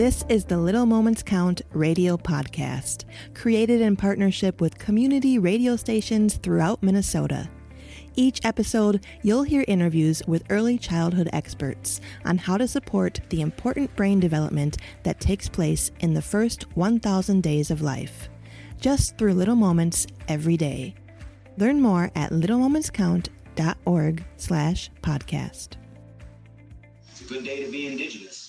This is the Little Moments Count radio podcast, created in partnership with community radio stations throughout Minnesota. Each episode, you'll hear interviews with early childhood experts on how to support the important brain development that takes place in the first 1,000 days of life, just through little moments every day. Learn more at littlemomentscount.org/podcast. It's a good day to be Indigenous.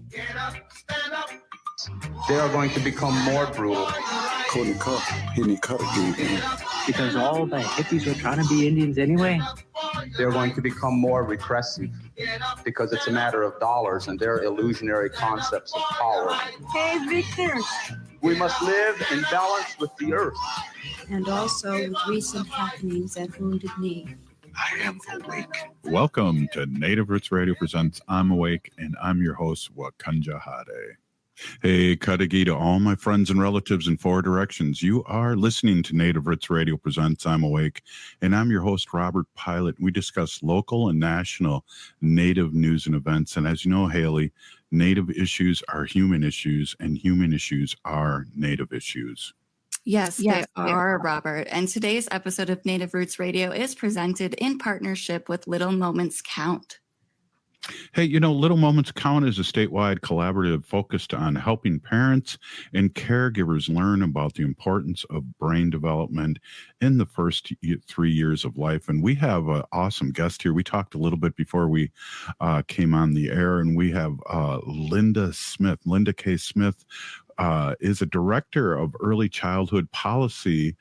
Get up, stand up. They are going to become more brutal. Couldn't cut, hitting cut again. Because all the hippies were trying to be Indians anyway. They're going to become more repressive because it's a matter of dollars and their illusionary concepts of power. Hey, Victor. We must live in balance with the earth. And also with recent happenings at Wounded Knee. I am awake. Welcome to Native Roots Radio presents I'm Awake, and I'm your host, Wakanja Hade. Hey, Kadagi to all my friends and relatives in four directions. You are listening to Native Roots Radio presents I'm Awake, and I'm your host, Robert Pilot. We discuss local and national Native news and events. And as you know, Haley, Native issues are human issues, and human issues are Native issues. Yes, they are, Robert. And today's episode of Native Roots Radio is presented in partnership with Little Moments Count. Hey, you know, Little Moments Count is a statewide collaborative focused on helping parents and caregivers learn about the importance of brain development in the first 3 years of life. And we have an awesome guest here. We talked a little bit before we came on the air, and we have Linda K. Smith, is a director of early childhood policy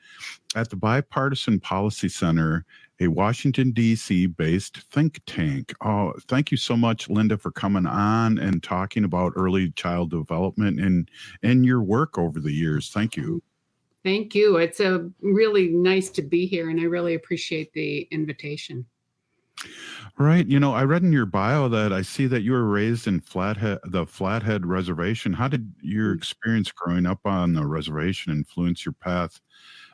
at the Bipartisan Policy Center, a Washington, D.C. based think tank. Oh, thank you so much, Linda, for coming on and talking about early child development and your work over the years. Thank you. Thank you. It's really nice to be here, and I really appreciate the invitation. Right. You know, I read in your bio that I see that you were raised in the Flathead Reservation. How did your experience growing up on the reservation influence your path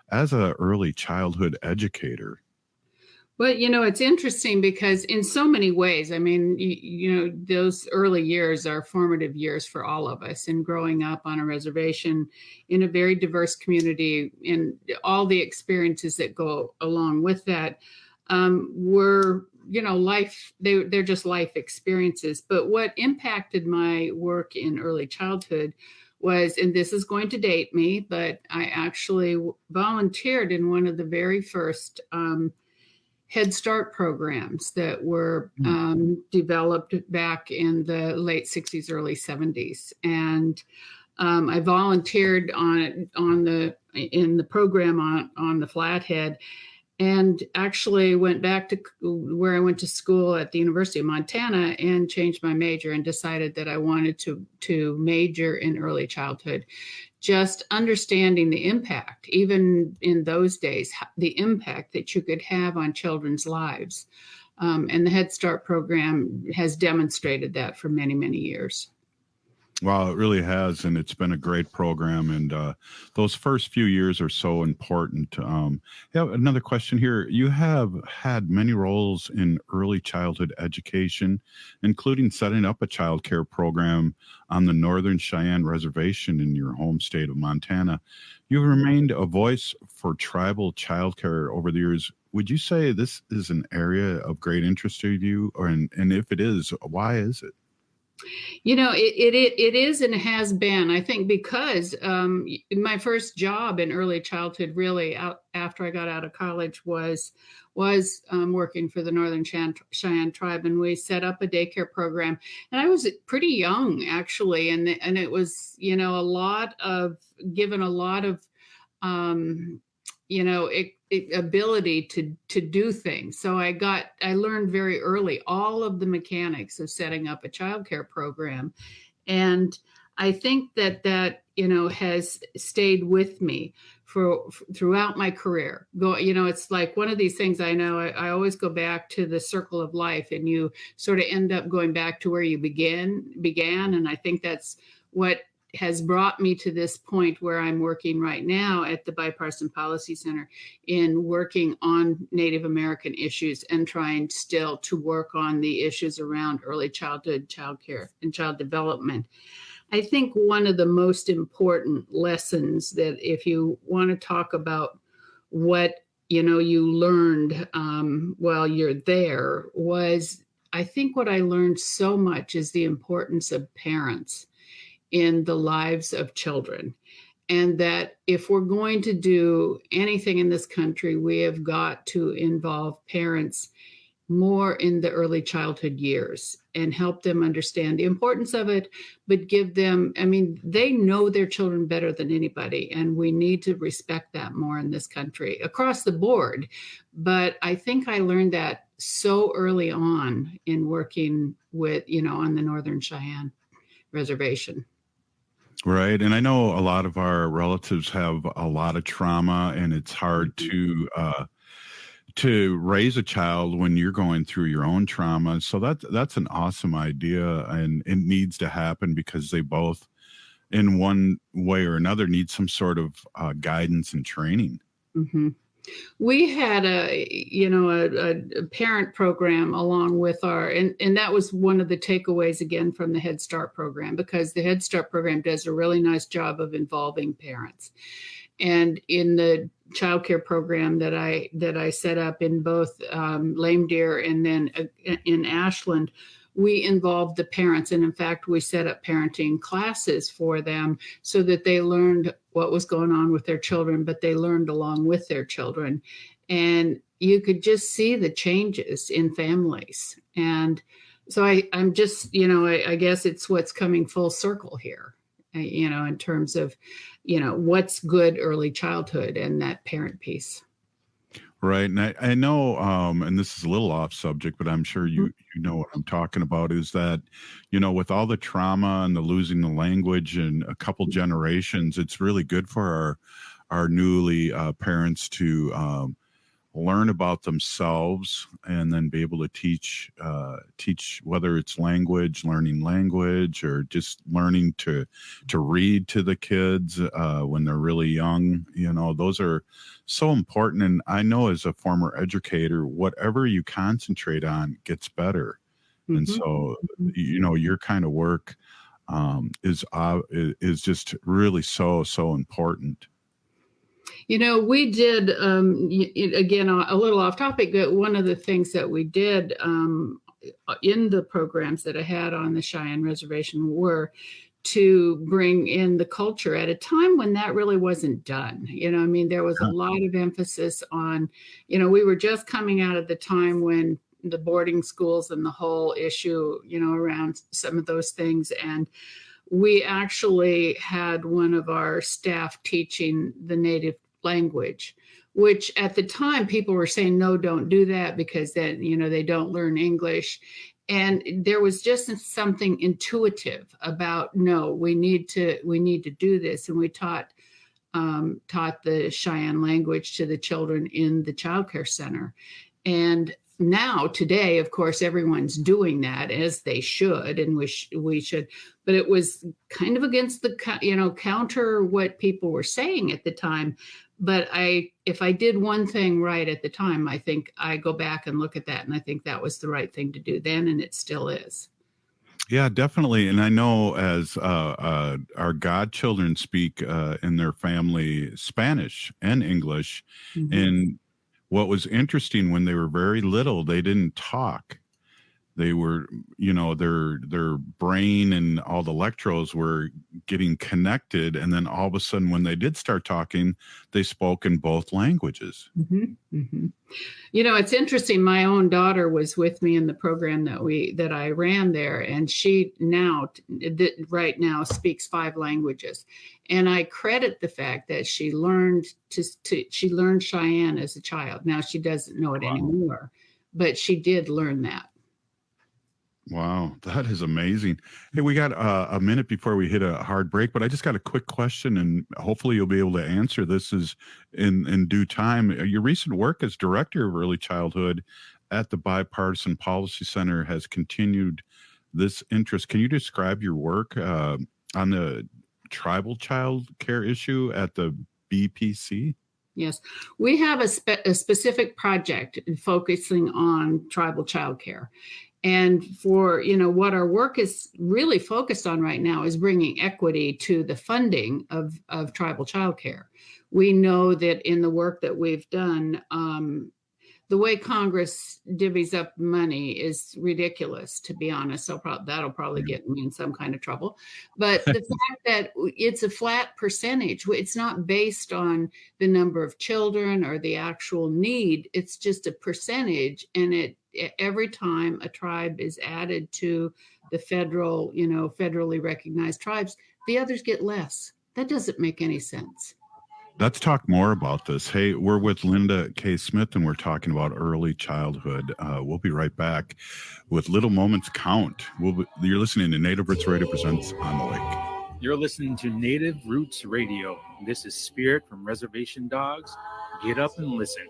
as an early childhood educator? Well, you know, it's interesting because in so many ways, I mean, you know, those early years are formative years for all of us. And growing up on a reservation in a very diverse community and all the experiences that go along with that were, you know, they're just life experiences. But what impacted my work in early childhood was, and this is going to date me, but I actually volunteered in one of the very first Head Start programs that were developed back in the late 60s, early 70s. And I volunteered in the program on the Flathead, and actually went back to where I went to school at the University of Montana and changed my major and decided that I wanted to major in early childhood. Just understanding the impact, even in those days, the impact that you could have on children's lives. And the Head Start program has demonstrated that for many, many years. Well, it really has, and it's been a great program, and those first few years are so important. Yeah, another question here. You have had many roles in early childhood education, including setting up a childcare program on the Northern Cheyenne Reservation in your home state of Montana. You've remained a voice for tribal childcare over the years. Would you say this is an area of great interest to you, and if it is, why is it? You know, it is and has been, I think, because my first job in early childhood, really after I got out of college, was working for the Northern Cheyenne tribe, and we set up a daycare program. And I was pretty young, actually, and it was, you know, given a lot of you know, ability to do things. So I learned very early all of the mechanics of setting up a childcare program. And I think that, you know, has stayed with me throughout my career. You know, it's like one of these things I know, I always go back to the circle of life, and you sort of end up going back to where you began. And I think that's what has brought me to this point where I'm working right now at the Bipartisan Policy Center in working on Native American issues and trying still to work on the issues around early childhood, childcare, and child development. I think one of the most important lessons that if you want to talk about what, you learned while you're there was, I think what I learned so much is the importance of parents in the lives of children. And that if we're going to do anything in this country, we have got to involve parents more in the early childhood years and help them understand the importance of it, but give them, they know their children better than anybody, and we need to respect that more in this country across the board. But I think I learned that so early on in working with, on the Northern Cheyenne Reservation. Right. And I know a lot of our relatives have a lot of trauma, and it's hard to raise a child when you're going through your own trauma. So that's an awesome idea, and it needs to happen because they both, in one way or another, need some sort of guidance and training. Mm-hmm. We had a parent program along with and that was one of the takeaways again from the Head Start program, because the Head Start program does a really nice job of involving parents. And in the childcare program that I set up in both Lame Deer and then in Ashland, we involved the parents. And in fact, we set up parenting classes for them so that they learned what was going on with their children, but they learned along with their children. And you could just see the changes in families. And so I'm just, I guess it's what's coming full circle here, in terms of, what's good early childhood and that parent piece. Right. And I know, and this is a little off subject, but I'm sure you know what I'm talking about, is that, with all the trauma and the losing the language in a couple generations, it's really good for our newly parents to learn about themselves and then be able to teach whether it's learning language, or just learning to read to the kids when they're really young. Those are so important. And I know as a former educator, whatever you concentrate on gets better. Mm-hmm. And so, your kind of work is just really so important. We did, again, a little off topic, but one of the things that we did in the programs that I had on the Cheyenne Reservation were to bring in the culture at a time when that really wasn't done. There was a lot of emphasis on, we were just coming out of the time when the boarding schools and the whole issue, around some of those things. And we actually had one of our staff teaching the native language, which at the time people were saying, no, don't do that, because then, they don't learn English. And there was just something intuitive about, no, we need to do this. And we taught the Cheyenne language to the children in the childcare center. And now today, of course, everyone's doing that, as they should, and we should, but it was kind of against the, counter what people were saying at the time. But if I did one thing right at the time, I think I go back and look at that, and I think that was the right thing to do then, and it still is. Yeah, definitely. And I know as our godchildren speak in their family Spanish and English. Mm-hmm. And what was interesting, when they were very little, they didn't talk. They were, their brain and all the electrodes were getting connected. And then all of a sudden, when they did start talking, they spoke in both languages. Mm-hmm. Mm-hmm. It's interesting. My own daughter was with me in the program that I ran there, and she right now speaks 5 languages. And I credit the fact that she learned she learned Cheyenne as a child. Now she doesn't know it anymore, but she did learn that. Wow, that is amazing. Hey, we got a minute before we hit a hard break, but I just got a quick question, and hopefully you'll be able to answer this in due time. Your recent work as Director of Early Childhood at the Bipartisan Policy Center has continued this interest. Can you describe your work on the tribal child care issue at the BPC? Yes, we have a specific project focusing on tribal child care. And for, what our work is really focused on right now is bringing equity to the funding of tribal childcare. We know that in the work that we've done, the way Congress divvies up money is ridiculous, to be honest. So that'll probably get me in some kind of trouble. But the fact that it's a flat percentage, it's not based on the number of children or the actual need. It's just a percentage. And every time a tribe is added to the federally recognized tribes, the others get less. That doesn't make any sense. Let's talk more about this. Hey, we're with Linda K. Smith, and we're talking about early childhood. We'll be right back with Little Moments Count. You're listening to Native Roots Radio Presents I'm Awake. You're listening to Native Roots Radio. This is Spirit from Reservation Dogs. Get up and listen.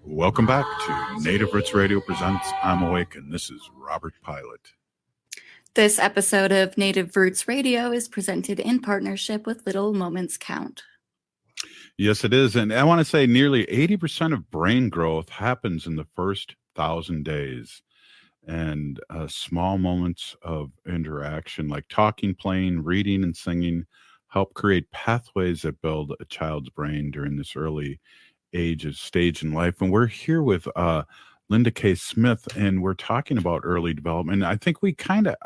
Welcome back to Native Roots Radio Presents I'm Awake, and this is Robert Pilot. This episode of Native Roots Radio is presented in partnership with Little Moments Count. Yes, it is. And I want to say nearly 80% of brain growth happens in the first 1,000 days. And small moments of interaction like talking, playing, reading, and singing help create pathways that build a child's brain during this early stage in life. And we're here with Linda K. Smith, and we're talking about early development. I think we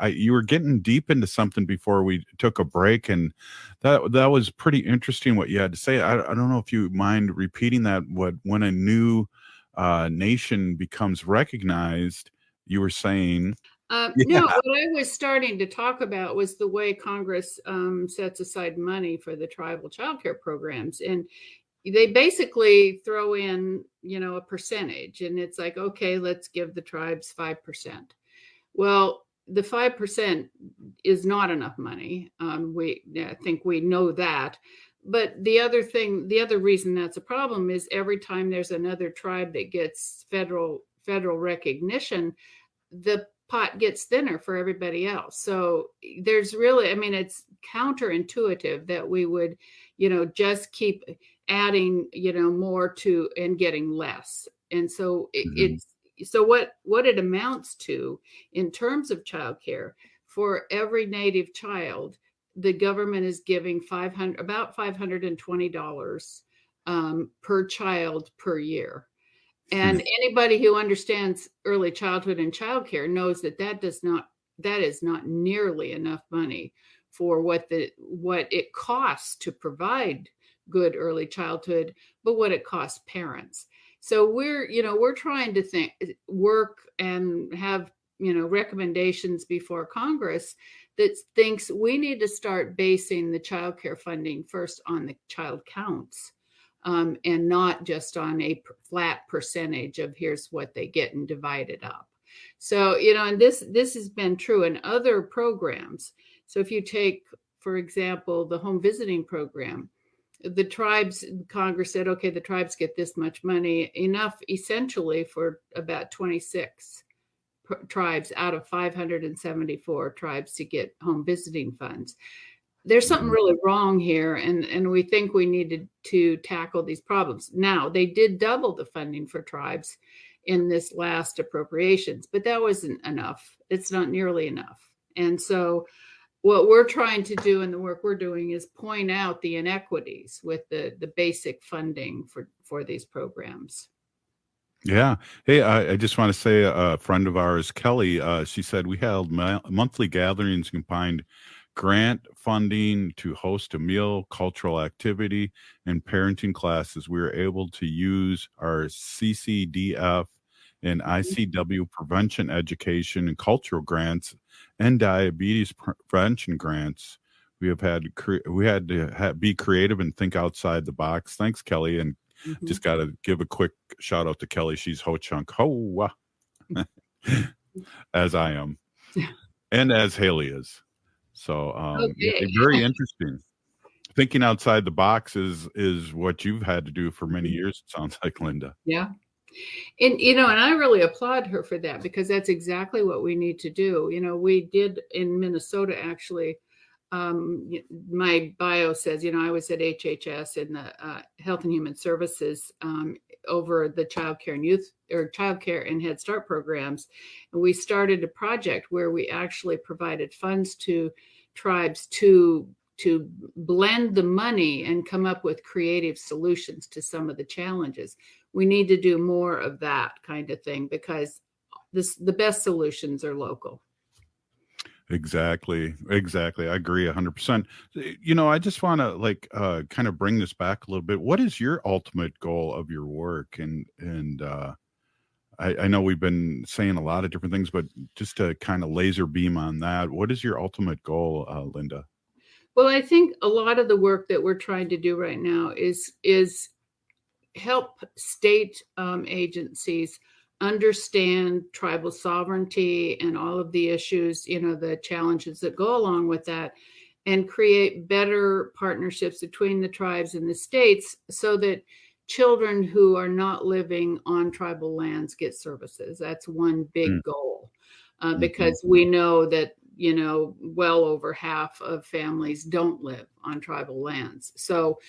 you were getting deep into something before we took a break, and that was pretty interesting what you had to say. I don't know if you mind repeating that. When a new nation becomes recognized, you were saying. No, what I was starting to talk about was the way Congress sets aside money for the tribal childcare programs, and they basically throw in, a percentage, and it's like, okay, let's give the tribes 5%. Well, the 5% is not enough money. I think we know that. But the other reason that's a problem is every time there's another tribe that gets federal recognition, the pot gets thinner for everybody else. So there's really, it's counterintuitive that we would, just keep adding, more to and getting less. And so what it amounts to in terms of childcare, for every Native child, the government is giving about $520 per child per year. And anybody who understands early childhood and childcare knows that is not nearly enough money for what it costs to provide good early childhood, but what it costs parents. So we're trying to work and have, recommendations before Congress that thinks we need to start basing the childcare funding first on the child counts. And not just on a flat percentage of here's what they get and divide it up. So, and this has been true in other programs. So if you take, for example, the home visiting program, the tribes, Congress said, okay, the tribes get this much money, enough essentially for about 26 tribes out of 574 tribes to get home visiting funds. There's something really wrong here, and we think we needed to tackle these problems. Now, they did double the funding for tribes in this last appropriations, but that wasn't enough. It's not nearly enough. And so what we're trying to do in the work we're doing is point out the inequities with the basic funding for these programs. Yeah. Hey, I just want to say a friend of ours, Kelly, she said we held monthly gatherings and combined grant funding to host a meal, cultural activity, and parenting classes. We were able to use our CCDF and ICW prevention education and cultural grants and diabetes prevention grants. We had to be creative and think outside the box. Thanks, Kelly. And just got to give a quick shout out to Kelly. She's ho-chunk ho, as I am, and as Haley is. So very interesting. Thinking outside the box is what you've had to do for many years, it sounds like, Linda. Yeah. And, and I really applaud her for that, because that's exactly what we need to do. We did in Minnesota, actually, my bio says, I was at HHS in the Health and Human Services over the childcare and youth or childcare and Head Start programs. And we started a project where we actually provided funds to tribes to blend the money and come up with creative solutions to some of the challenges. We need to do more of that kind of thing because the best solutions are local. Exactly. I agree 100%. I just want to kind of bring this back a little bit. What is your ultimate goal of your work? And I know we've been saying a lot of different things, but just to kind of laser beam on that, what is your ultimate goal, Linda? Well, I think a lot of the work that we're trying to do right now is help state agencies understand tribal sovereignty and all of the issues, the challenges that go along with that, and create better partnerships between the tribes and the states so that children who are not living on tribal lands get services. That's one big goal, because we know that, well over half of families don't live on tribal lands. So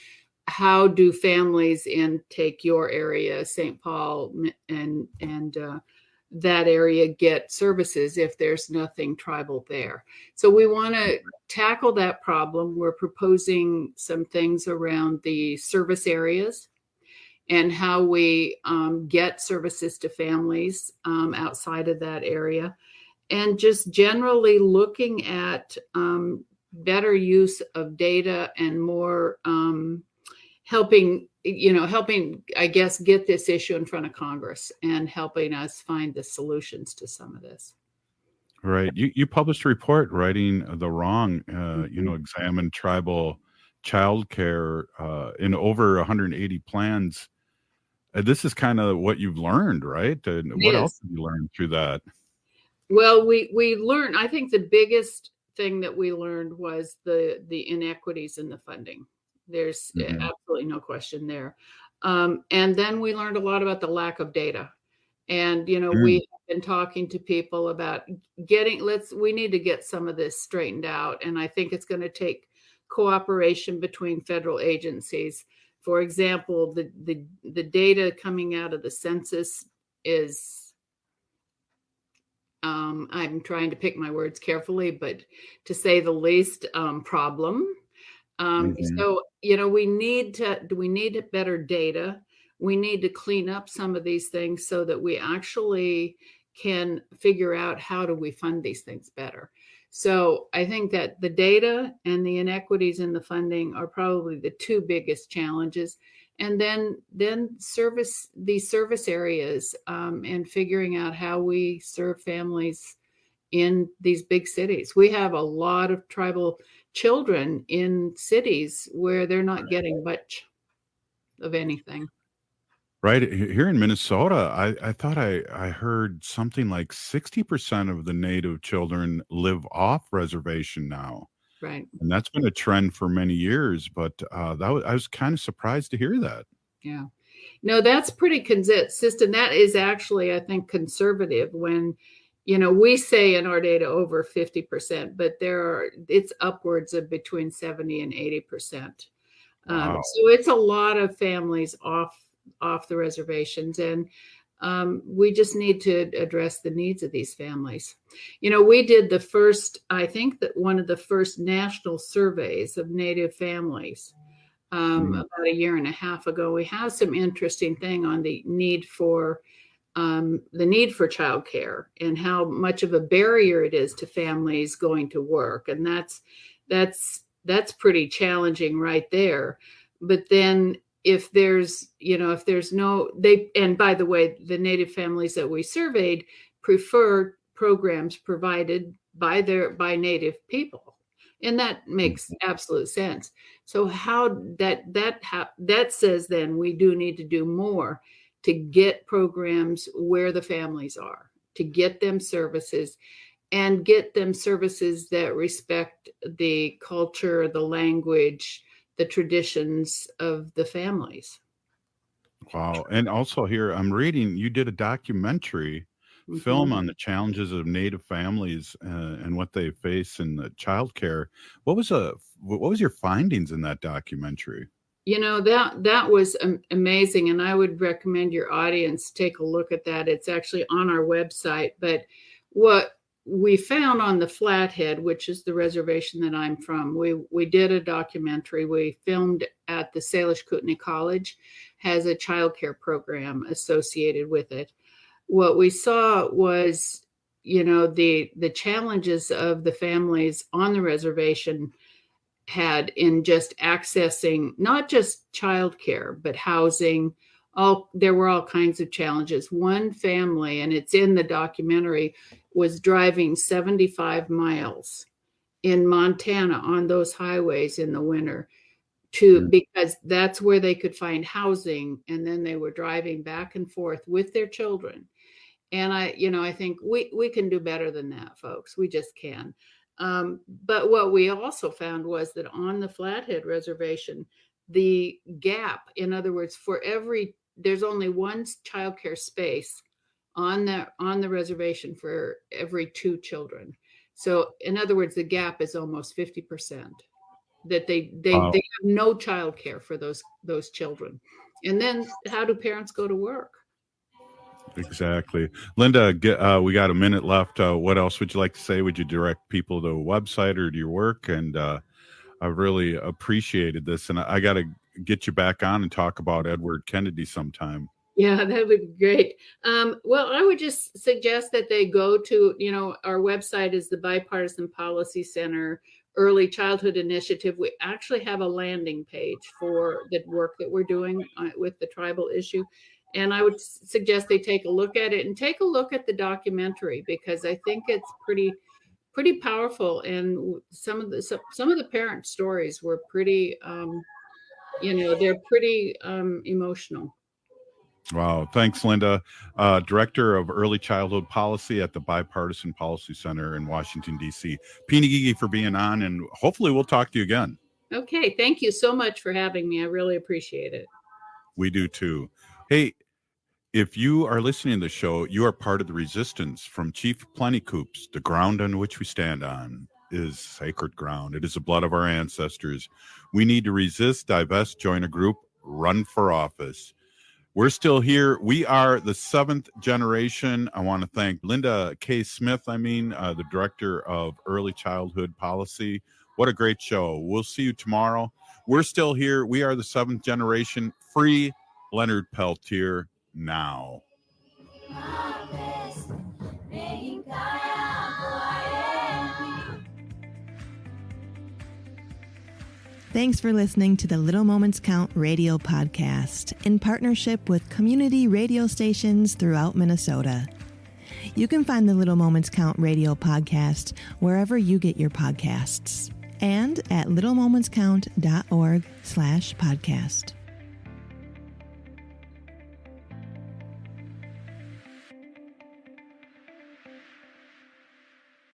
how do families in, take your area, St. Paul and that area, get services if there's nothing tribal there? So we want to tackle that problem. We're proposing some things around the service areas and how we get services to families outside of that area, and just generally looking at better use of data and more helping, I guess, get this issue in front of Congress and helping us find the solutions to some of this. Right. You published a report, Righting the Wrong, examine tribal childcare in over 180 plans. This is kind of what you've learned, right? And what else have you learned through that? Well, we learned, I think the biggest thing that we learned was the inequities in the funding. There's absolutely no question there. And then we learned a lot about the lack of data. And, we have been talking to people about we need to get some of this straightened out. And I think it's going to take cooperation between federal agencies. For example, the data coming out of the census is, I'm trying to pick my words carefully, but to say the least, problem. So, we need better data. We need to clean up some of these things so that we actually can figure out how do we fund these things better. So I think that the data and the inequities in the funding are probably the two biggest challenges. And then these service areas and figuring out how we serve families in these big cities. We have a lot of tribal children in cities where they're not getting much of anything. Right. Here in Minnesota, I thought I heard something like 60% of the Native children live off reservation now. Right. And that's been a trend for many years, but I was kind of surprised to hear that. Yeah. No, that's pretty consistent. That is actually, I think, conservative when, we say in our data over 50%, but it's upwards of between 70 and 80%. Wow. So it's a lot of families off the reservations, and we just need to address the needs of these families. We did one of the first national surveys of Native families about a year and a half ago. We have some interesting thing on the need for childcare and how much of a barrier it is to families going to work, and that's pretty challenging right there. But then if there's no, and by the way, the Native families that we surveyed prefer programs provided by Native people. And that makes absolute sense. So how that says then we do need to do more to get programs where the families are, to get them services and get them services that respect the culture, the language, the traditions of the families. Wow. And also here, I'm reading, you did a documentary film on the challenges of Native families and what they face in the childcare. What was your findings in that documentary? That was amazing, and I would recommend your audience take a look at that. It's actually on our website. But what we found on the Flathead, which is the reservation that I'm from, we did a documentary. We filmed at the Salish Kootenai College, has a childcare program associated with it. What we saw was, the challenges of the families on the reservation had in just accessing not just childcare, but housing. There were all kinds of challenges. One family, and it's in the documentary, was driving 75 miles in Montana on those highways in the winter because that's where they could find housing. And then they were driving back and forth with their children. And I think we can do better than that, folks. We just can. But what we also found was that on the Flathead Reservation, the gap, in other words, there's only one childcare space on the reservation for every 2 children. So in other words, the gap is almost 50%, that they have no childcare for those children. And then how do parents go to work? Exactly. Linda, we got a minute left. What else would you like to say? Would you direct people to a website or to your work? And I really appreciated this. And I got to get you back on and talk about Edward Kennedy sometime. Yeah, that would be great. Well, I would just suggest that they go to, our website is the Bipartisan Policy Center Early Childhood Initiative. We actually have a landing page for the work that we're doing with the tribal issue. And I would suggest they take a look at it and take a look at the documentary, because I think it's pretty powerful. And some of the parent stories were pretty, they're pretty emotional. Wow. Thanks, Linda. Director of Early Childhood Policy at the Bipartisan Policy Center in Washington, D.C. Pinigigi for being on, and hopefully we'll talk to you again. Okay. Thank you so much for having me. I really appreciate it. We do too. Hey, if you are listening to the show, you are part of the resistance from Chief Plentycoops. The ground on which we stand on is sacred ground. It is the blood of our ancestors. We need to resist, divest, join a group, run for office. We're still here. We are the 7th generation. I want to thank Linda K. Smith, the Director of Early Childhood Policy. What a great show. We'll see you tomorrow. We're still here. We are the 7th generation. Free Leonard Peltier now. Thanks for listening to the Little Moments Count radio podcast in partnership with community radio stations throughout Minnesota. You can find the Little Moments Count radio podcast wherever you get your podcasts and at littlemomentscount.org/podcast.